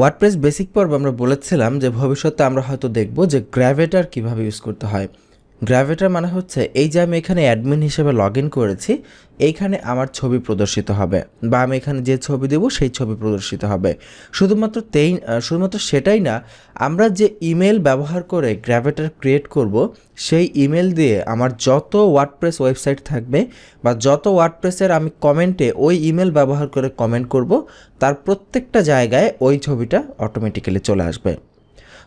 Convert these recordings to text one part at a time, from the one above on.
WordPress basic পর্বে আমরা বলেছিলাম যে ভবিষ্যতে আমরা হয়তো দেখব যে গ্র্যাভেটার কিভাবে ইউজ করতে হয়। গ্র্যাভেটার মানে হচ্ছে এই যে আমি এখানে অ্যাডমিন হিসেবে লগ ইন করেছি, এইখানে আমার ছবি প্রদর্শিত হবে বা আমি এখানে যে ছবি দেব সেই ছবি প্রদর্শিত হবে। শুধুমাত্র সেটাই না, আমরা যে ইমেল ব্যবহার করে গ্র্যাভেটার ক্রিয়েট করব, সেই ইমেল দিয়ে আমার যত ওয়ার্ডপ্রেস ওয়েবসাইট থাকবে বা যত ওয়ার্ডপ্রেসের আমি কমেন্টে ওই ইমেল ব্যবহার করে কমেন্ট করব, তার প্রত্যেকটা জায়গায় ওই ছবিটা অটোমেটিক্যালি চলে আসবে।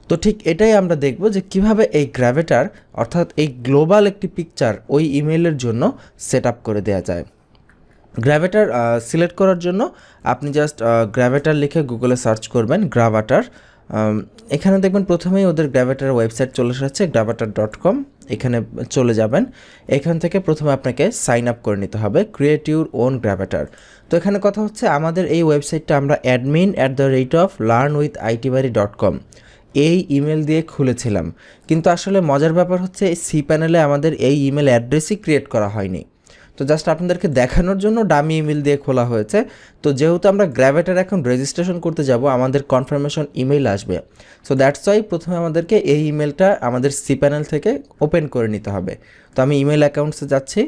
তো ঠিক এটাই আমরা দেখব যে কিভাবে এই গ্র্যাভেটার অর্থাৎ এই গ্লোবাল একটি পিকচার ওই ইমেলের জন্য সেট আপ করে দেওয়া যায়। গ্র্যাভেটার সিলেক্ট করার জন্য আপনি জাস্ট গ্র্যাভেটার লিখে গুগলে সার্চ করবেন গ্রাভাটার। এখানে দেখবেন প্রথমেই ওদের গ্র্যাভেটার ওয়েবসাইট চলে এসেছে gravatar.com। এখানে চলে যাবেন, এখান থেকে প্রথমে আপনাকে সাইন আপ করে নিতে হবে, ক্রিয়েট ইউর ওন গ্র্যাভেটার। তো এখানে কথা হচ্ছে আমাদের এই ওয়েবসাইটটা আমরা admin@learnwithitbari.com এই ইমেল দিয়ে খুলেছিলাম, কিন্তু আসলে মজার ব্যাপার হচ্ছে cPanel আমাদের এই ইমেল অ্যাড্রেসই ক্রিয়েট করা হয়নি। তো জাস্ট আপনাদেরকে দেখানোর জন্য ডামি ইমেল দিয়ে খোলা হয়েছে। তো যেহেতু আমরা গ্র্যাভেটার এখন রেজিস্ট্রেশন করতে যাব, আমাদের কনফার্মেশন ইমেল আসবে। সো দ্যাটস ওয়াই প্রথমে আমাদেরকে এই ইমেলটা আমাদের cPanel থেকে ওপেন করে নিতে হবে। তো আমি ইমেল অ্যাকাউন্টসে যাচ্ছি।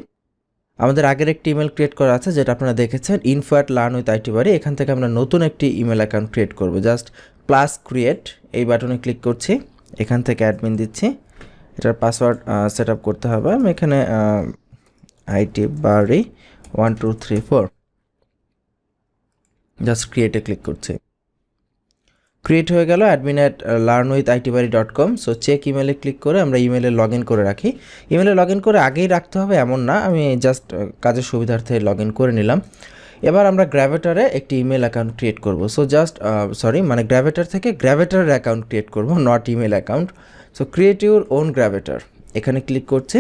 আমাদের আগের একটি ইমেল ক্রিয়েট করা আছে যেটা আপনারা দেখেছেন, info@learnwithitbari। এখান থেকে আমরা নতুন একটি ইমেল অ্যাকাউন্ট ক্রিয়েট করব। জাস্ট প্লাস ক্রিয়েট এই বাটনে ক্লিক করছি, এখান থেকে অ্যাডমিন দিচ্ছি, এটার পাসওয়ার্ড সেট আপ করতে হবে। আমি এখানে itbari 1234 জাস্ট ক্রিয়েটে ক্লিক করছি, ক্রিয়েট হয়ে গেল admin@learnwithitbari.com। সো চেক ইমেলে ক্লিক করে আমরা ইমেলে লগ ইন করে রাখি। ইমেলে লগ ইন করে আগেই রাখতে হবে এমন না, আমি জাস্ট কাজের সুবিধার্থে লগ ইন করে নিলাম। এবার আমরা গ্র্যাভেটারে একটি ইমেল অ্যাকাউন্ট ক্রিয়েট করব। সো জাস্ট গ্র্যাভেটার থেকে গ্র্যাভেটারের অ্যাকাউন্ট ক্রিয়েট করব, not email account. So create your own Gravatar এখানে ক্লিক করছি।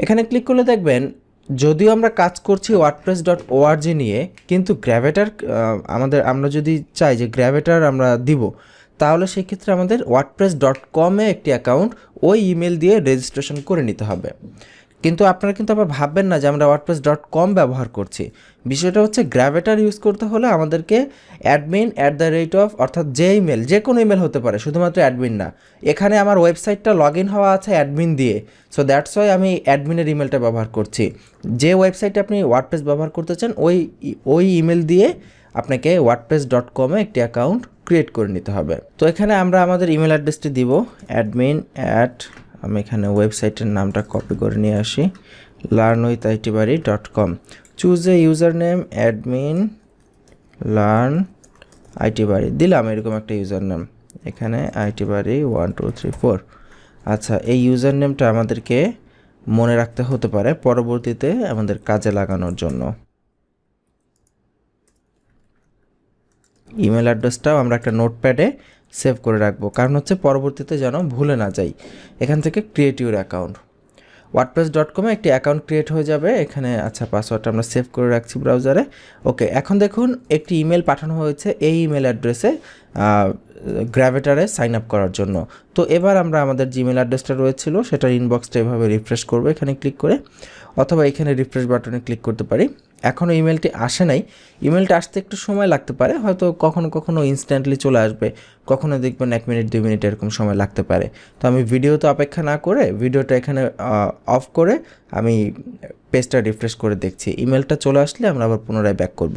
এখানে ক্লিক করলে দেখবেন যদিও আমরা কাজ করছি wordpress.org নিয়ে, কিন্তু গ্র্যাভেটার আমরা যদি চাই যে গ্র্যাভেটার আমরা দিব, তাহলে সেই ক্ষেত্রে আমাদের wordpress.com-এ একটি অ্যাকাউন্ট ওই ইমেল দিয়ে রেজিস্ট্রেশন করে নিতে হবে। কিন্তু আপনারা কিন্তু আবার ভাববেন না যে আমরা wordpress.com ব্যবহার করছি। বিষয়টা হচ্ছে গ্র্যাভেটার ইউজ করতে হলে আমাদেরকে অর্থাৎ যে ইমেল, যে কোনো ইমেল হতে পারে, শুধুমাত্র অ্যাডমিন না। এখানে আমার ওয়েবসাইটটা লগ ইন হওয়া আছে অ্যাডমিন দিয়ে, সো দ্যাটস ওয়াই আমি অ্যাডমিনের ইমেলটা ব্যবহার করছি। যে ওয়েবসাইটে আপনি ওয়ার্ডপ্রেস ব্যবহার করতে চান ওই ইমেল দিয়ে আপনাকে wordpress.com-এ একটি অ্যাকাউন্ট ক্রিয়েট করে নিতে হবে। তো এখানে আমরা আমাদের ইমেল অ্যাড্রেসটি দিব, আমি এখানে ওয়েবসাইটের নামটা কপি করে নিয়ে আসি, learnwithitbari.com। Choose a user name, admin learn itbari দিলাম, এরকম একটা ইউজার নেম, এখানে itbari 1234। আচ্ছা, এই ইউজার নেমটা আমাদেরকে মনে রাখতে হতে পারে পরবর্তীতে আমাদের কাজে লাগানোর জন্য। ইমেল অ্যাড্রেসটাও আমরা একটা নোটপ্যাডে সেভ করে রাখবো, কারণ হচ্ছে পরবর্তীতে যেন ভুলে না যাই। এখান থেকে ক্রিয়েট ইউর অ্যাকাউন্ট, wordpress.com-এ একটি অ্যাকাউন্ট ক্রিয়েট হয়ে যাবে এখানে। আচ্ছা, পাসওয়ার্ডটা আমরা সেভ করে রাখছি ব্রাউজারে। ওকে, এখন দেখুন একটি ইমেল পাঠানো হয়েছে এই ইমেল অ্যাড্রেসে গ্র্যাভেটারে সাইন আপ করার জন্য। তো এবার আমরা আমাদের জিমেল অ্যাড্রেসটা রয়েছিল সেটার ইনবক্সটা এভাবে রিফ্রেশ করবো এখানে ক্লিক করে, অথবা এখানে রিফ্রেশ বাটনে ক্লিক করতে পারি। এখনও ইমেলটি আসে নাই, ইমেলটা আসতে একটু সময় লাগতে পারে, হয়তো কখনো ইনস্ট্যান্টলি চলে আসবে, কখনো দেখবেন 1 মিনিট 2 মিনিট এরকম সময় লাগতে পারে। তো আমি ভিডিওতে অপেক্ষা না করে ভিডিওটা এখানে অফ করে আমি পেজটা রিফ্রেশ করে দেখছি। ইমেলটা চলে আসলে আমরা আবার পুনরায় ব্যাক করব।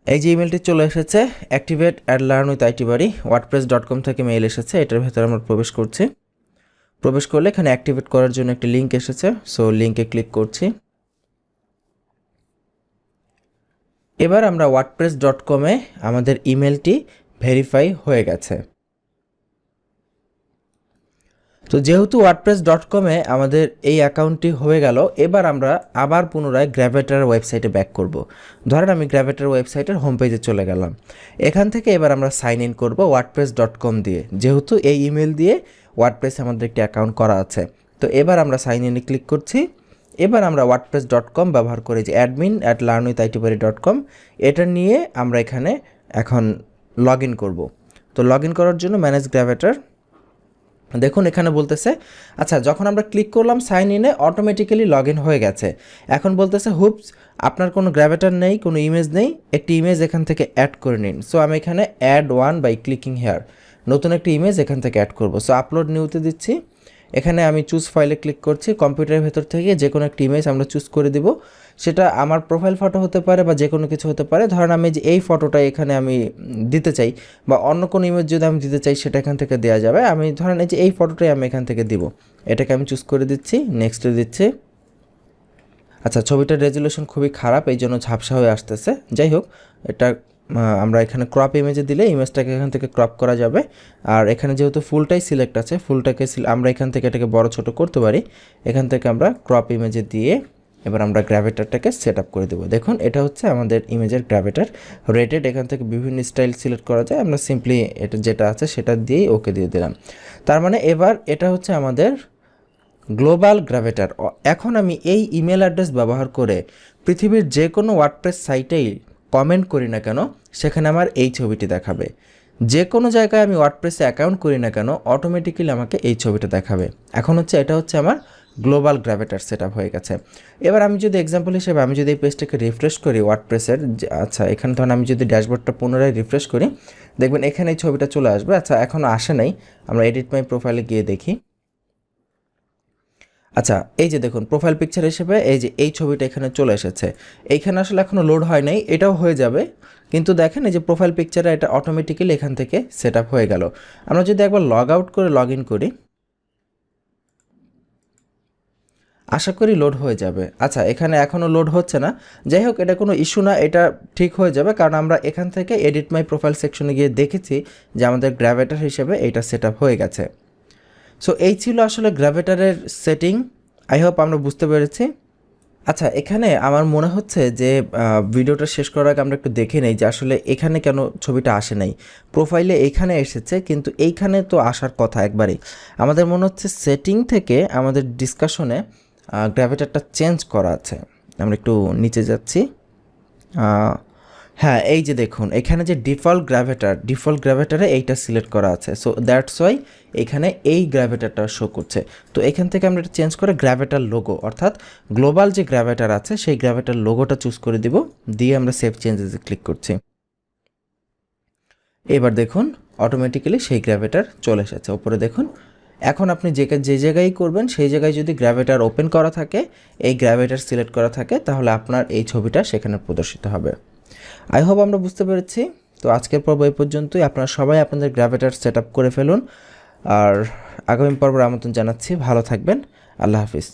এই যে ইমেলটি চলে এসেছে, activate@learnwithitbari wordpress.com থেকে মেইল এসেছে, এটার ভেতরে আমরা প্রবেশ করছি। প্রবেশ করলে এখানে অ্যাক্টিভেট করার জন্য একটি লিঙ্ক এসেছে, সো লিঙ্কে ক্লিক করছি। এবার আমরা wordpress.com-এ আমাদের ইমেলটি ভেরিফাই হয়ে গেছে। তো যেহেতু wordpress.com-এ আমাদের এই অ্যাকাউন্টটি হয়ে গেল, এবার আমরা আবার পুনরায় গ্র্যাভেটার ওয়েবসাইটে ব্যাক করব। ধরেন আমি গ্র্যাভেটার ওয়েবসাইটের হোম পেজে চলে গেলাম, এখান থেকে এবার আমরা সাইন ইন করব wordpress.com দিয়ে, যেহেতু এই ইমেল দিয়ে ওয়ার্ডপ্রেসে আমাদের একটি অ্যাকাউন্ট করা আছে। তো এবার আমরা সাইন ইনে ক্লিক করছি। এবার আমরা wordpress.com ব্যবহার করে যে admin@learnwithitbari.com এটা নিয়ে আমরা এখানে এখন লগ ইন করবো। তো লগ ইন করার জন্য ম্যানেজ গ্র্যাভেটার দেখুন এখানে বলতেছে আচ্ছা যখন আমরা ক্লিক করলাম সাইন ইনে অটোমেটিক্যালি লগ ইন হয়ে গেছে। এখন বলতেছে হুপস আপনার কোনো গ্র্যাভিটার নেই, কোনো ইমেজ নেই, একটি ইমেজ এখান থেকে অ্যাড করে নিন। সো আমি এখানে add one by clicking here নতুন একটি ইমেজ এখান থেকে অ্যাড করব। সো আপলোড নিউতে দিচ্ছি, এখানে আমি চুজ ফাইলে ক্লিক করছি, কম্পিউটারের ভেতর থেকে যে কোনো একটা ইমেজ আমরা চুজ করে দিব। সেটা আমার প্রোফাইল ফটো হতে পারে বা যে কোনো কিছু হতে পারে। ধরেন আমি যে এই ফটোটা এখানে আমি দিতে চাই বা অন্য কোনো ইমেজ যদি আমি দিতে চাই সেটা এখান থেকে দেওয়া যাবে। আমি ধরেন এই যে এই ফটোটাই আমি এখান থেকে দিব, এটাকে আমি চুজ করে দিচ্ছি, নেক্সটে দিচ্ছি। আচ্ছা ছবিটার রেজুলেশন খুবই খারাপ, এই জন্য ঝাপসা হয়ে আসতেছে। যাই হোক এটা আমরা এখানে ক্রপ ইমেজে দিলে ইমেজটাকে এখান থেকে ক্রপ করা যাবে। আর এখানে যেহেতু ফুলটাই সিলেক্ট আছে, ফুলটাকে আমরা এখান থেকে এটাকে বড় ছোট করতে পারি। এখান থেকে আমরা ক্রপ ইমেজে দিয়ে এবার আমরা গ্র্যাভিটারটাকে সেট আপ করে দেবো। দেখুন এটা হচ্ছে আমাদের ইমেজের গ্র্যাভিটার রেটেড। এখান থেকে বিভিন্ন স্টাইল সিলেক্ট করা যায়, আমরা সিম্পলি এটা যেটা আছে সেটা দিয়েই ওকে দিয়ে দিলাম। তার মানে এবার এটা হচ্ছে আমাদের গ্লোবাল গ্র্যাভিটার। এখন আমি এই ইমেল অ্যাড্রেস ব্যবহার করে পৃথিবীর যে কোনো ওয়ার্ডপ্রেস সাইটেই কমেন্ট করি না কেন সেখানে আমার এই ছবিটি দেখাবে। যে কোনো জায়গায় আমি ওয়ার্ডপ্রেসে অ্যাকাউন্ট করি না কেন অটোমেটিক্যালি আমাকে এই ছবিটা দেখাবে। এখন হচ্ছে এটা হচ্ছে আমার গ্লোবাল গ্র্যাভিটার সেট আপ হয়ে গেছে। এবার আমি যদি এক্সাম্পল হিসেবে আমি যদি এই পেজটাকে রিফ্রেশ করি ওয়ার্ডপ্রেসের, আচ্ছা এখানে ধরুন আমি যদি ড্যাশবোর্ডটা পুনরায় রিফ্রেশ করি দেখবেন এখানে এই ছবিটা চলে আসবে। আচ্ছা এখনও আসে নাই, আমরা এডিট মাই প্রোফাইলে গিয়ে দেখি। আচ্ছা এই যে দেখুন প্রোফাইল পিকচার হিসেবে এই যে এই ছবিটা এখানে চলে এসেছে। এইখানে আসলে এখনও লোড হয় নাই, এটাও হয়ে যাবে। কিন্তু দেখেন এই যে প্রোফাইল পিকচারে এটা অটোমেটিক্যালি এখান থেকে সেট আপ হয়ে গেল। আমরা যদি একবার লগ আউট করে লগ ইন করি আশা করি লোড হয়ে যাবে। আচ্ছা এখানে এখনও লোড হচ্ছে না, যাই হোক এটা কোনো ইস্যু না, এটা ঠিক হয়ে যাবে কারণ আমরা এখান থেকে এডিট মাই প্রোফাইল সেকশনে গিয়ে দেখেছি যে আমাদের গ্র্যাভিটার হিসেবে এটা সেট আপ হয়ে গেছে। সো এই ছিল আসলে গ্র্যাভিটারের সেটিং। আই হোপ আমরা বুঝতে পেরেছি। আচ্ছা এখানে আমার মনে হচ্ছে যে ভিডিওটা শেষ করার আগে আমরা একটু দেখে নেই যে আসলে এখানে কেন ছবিটা আসে নাই। প্রোফাইলে এইখানে এসেছে কিন্তু এইখানে তো আসার কথা একবারই। আমাদের মনে হচ্ছে সেটিং থেকে আমাদের ডিসকাশনে গ্র্যাভিটারটা চেঞ্জ করা আছে। আমরা একটু নিচে যাচ্ছি। হ্যাঁ এই যে দেখুন এখানে যে ডিফল্ট গ্র্যাভিটারে এইটা সিলেক্ট করা আছে। সো দ্যাটস ওয়াই এখানে এই গ্র্যাভিটারটা শো করছে। তো এখান থেকে আমরা এটা চেঞ্জ করে গ্র্যাভিটার লোগো অর্থাৎ গ্লোবাল যে গ্র্যাভিটার আছে সেই গ্র্যাভিটার লোগোটা চুজ করে দিব, দিয়ে আমরা সেভ চেঞ্জেসে ক্লিক করছি। এবার দেখুন অটোমেটিক্যালি সেই গ্র্যাভিটার চলে এসেছে ওপরে দেখুন। এখন আপনি যে জায়গায় করবেন সেই জায়গায় যদি গ্র্যাভিটার ওপেন করা থাকে, এই গ্র্যাভিটার সিলেক্ট করা থাকে, তাহলে আপনার এই ছবিটা সেখানে প্রদর্শিত হবে। আই হোপ আমরা বুঝতে পেরেছি। তো আজকের পর্ব এই পর্যন্তই। আপনারা সবাই আপনাদের গ্র্যাভিটার সেট আপ করে ফেলুন। আর আগামী পর্বের আমন্ত্রণ জানাচ্ছি। ভালো থাকবেন। আল্লাহ হাফিজ।